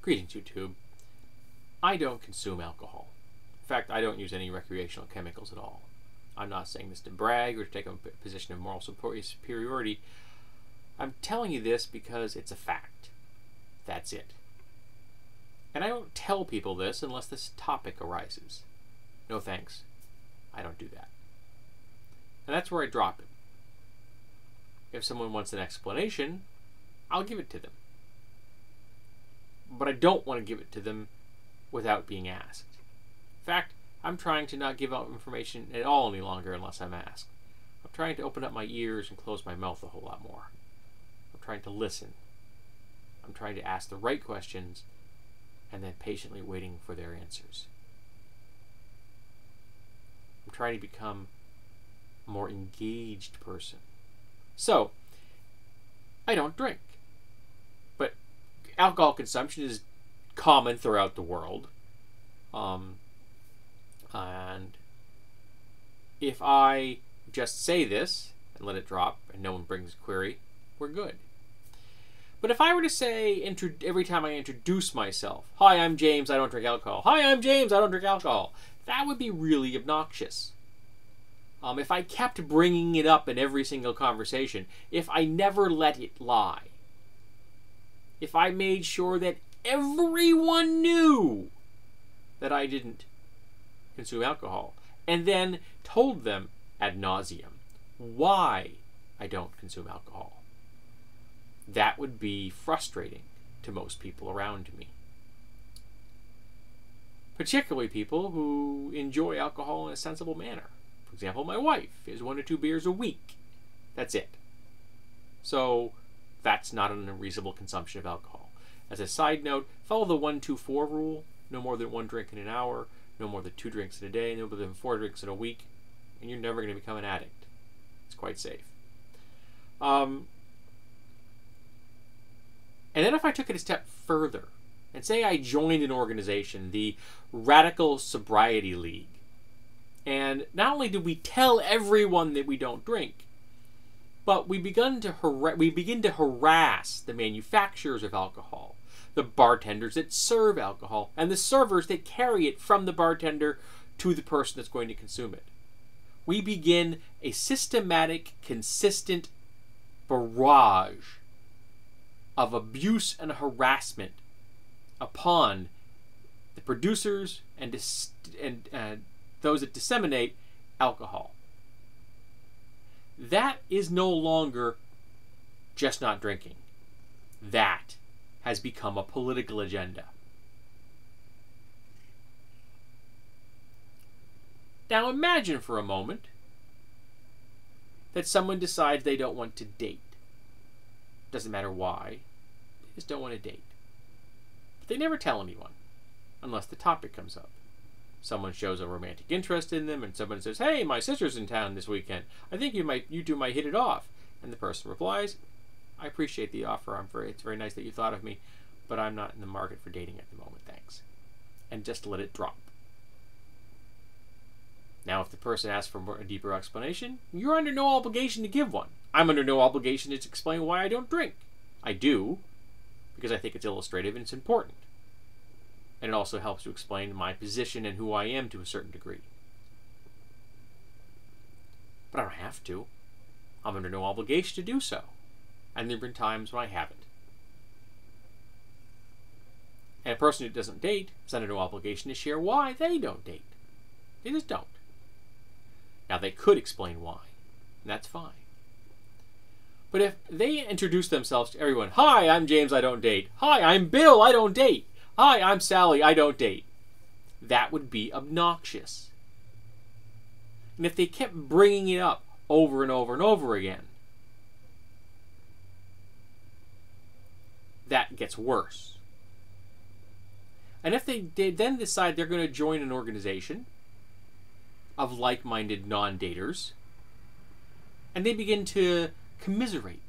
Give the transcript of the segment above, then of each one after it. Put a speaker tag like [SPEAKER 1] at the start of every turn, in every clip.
[SPEAKER 1] Greetings, YouTube. I don't consume alcohol. In fact, I don't use any recreational chemicals at all. I'm not saying this to brag or to take a position of moral superiority. I'm telling you this because it's a fact. That's it. And I don't tell people this unless this topic arises. No thanks. I don't do that. And that's where I drop it. If someone wants an explanation, I'll give it to them. But I don't want to give it to them without being asked. In fact, I'm trying to not give out information at all any longer unless I'm asked. I'm trying to open up my ears and close my mouth a whole lot more. I'm trying to listen. I'm trying to ask the right questions and then patiently waiting for their answers. I'm trying to become a more engaged person. So, I don't drink. But alcohol consumption is common throughout the world. And if I just say this and let it drop and no one brings a query, we're good. But if I were to say every time I introduce myself, "Hi, I'm James, I don't drink alcohol. Hi, I'm James, I don't drink alcohol," that would be really obnoxious. If I kept bringing it up in every single conversation, if I never let it lie, if I made sure that everyone knew that I didn't consume alcohol, and then told them ad nauseum why I don't consume alcohol, that would be frustrating to most people around me. Particularly people who enjoy alcohol in a sensible manner. For example, my wife is 1 to 2 beers a week. That's it. So that's not an unreasonable consumption of alcohol. As a side note, follow the 1-2-4 rule. No more than 1 drink in an hour, no more than 2 drinks in a day, no more than 4 drinks in a week, and you're never going to become an addict. It's quite safe. And then if I took it a step further, and say I joined an organization, the Radical Sobriety League, and not only do we tell everyone that we don't drink, but we begin to harass the manufacturers of alcohol, the bartenders that serve alcohol, and the servers that carry it from the bartender to the person that's going to consume it. We begin a systematic, consistent barrage of abuse and harassment upon the producers and those that disseminate alcohol. That is no longer just not drinking. That has become a political agenda. Now imagine for a moment that someone decides they don't want to date. Doesn't matter why. They just don't want to date. But they never tell anyone, unless the topic comes up. Someone shows a romantic interest in them, and someone says, "Hey, my sister's in town this weekend. I think you two might hit it off." And the person replies, "I appreciate the offer. It's very nice that you thought of me, but I'm not in the market for dating at the moment, thanks." And just let it drop. Now, if the person asks for a deeper explanation, you're under no obligation to give one. I'm under no obligation to explain why I don't drink. I do, because I think it's illustrative and it's important. And it also helps to explain my position and who I am to a certain degree. But I don't have to. I'm under no obligation to do so. And there have been times when I haven't. And a person who doesn't date is under no obligation to share why they don't date. They just don't. Now, they could explain why, and that's fine. But if they introduce themselves to everyone, "Hi, I'm James, I don't date. Hi, I'm Bill, I don't date. Hi, I'm Sally, I don't date," that would be obnoxious. And if they kept bringing it up over and over and over again, that gets worse. And if they then decide they're going to join an organization of like-minded non-daters, and they begin to commiserate,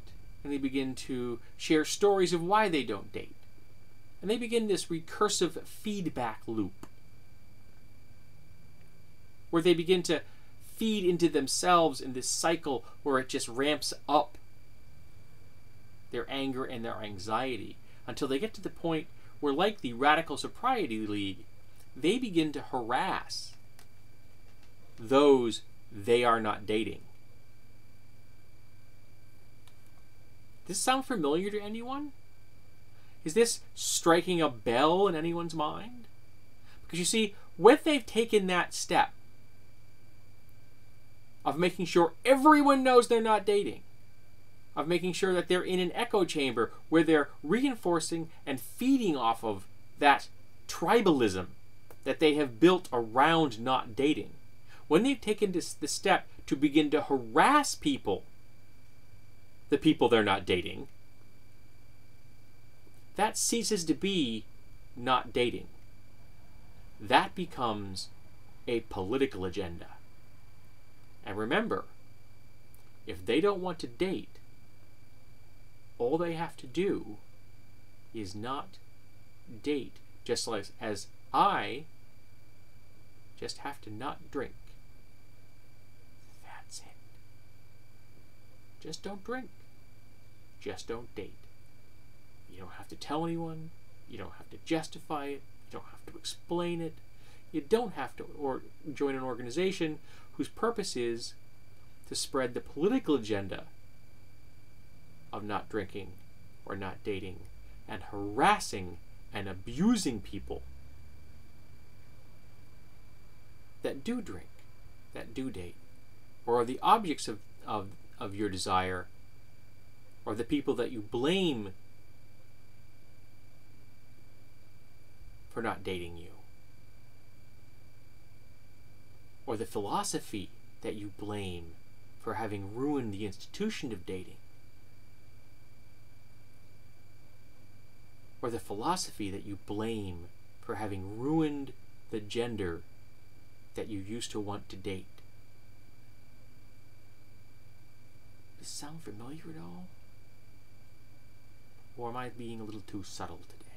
[SPEAKER 1] and they begin to share stories of why they don't date, and they begin this recursive feedback loop where they begin to feed into themselves in this cycle where it just ramps up their anger and their anxiety until they get to the point where, like the Radical Sobriety League, they begin to harass those they are not dating. Does this sound familiar to anyone? Is this striking a bell in anyone's mind? Because you see, when they've taken that step of making sure everyone knows they're not dating, of making sure that they're in an echo chamber where they're reinforcing and feeding off of that tribalism that they have built around not dating, when they've taken the step to begin to harass people, the people they're not dating, that ceases to be not dating. That becomes a political agenda. And remember, if they don't want to date, all they have to do is not date, just like as I just have to not drink. That's it. Just don't drink. Just don't date. You don't have to tell anyone. You don't have to justify it. You don't have to explain it. You don't have to join an organization whose purpose is to spread the political agenda of not drinking or not dating and harassing and abusing people that do drink, that do date, or are the objects of your desire, or the people that you blame for not dating you, or the philosophy that you blame for having ruined the institution of dating, or the philosophy that you blame for having ruined the gender that you used to want to date. Does this sound familiar at all? Or am I being a little too subtle today?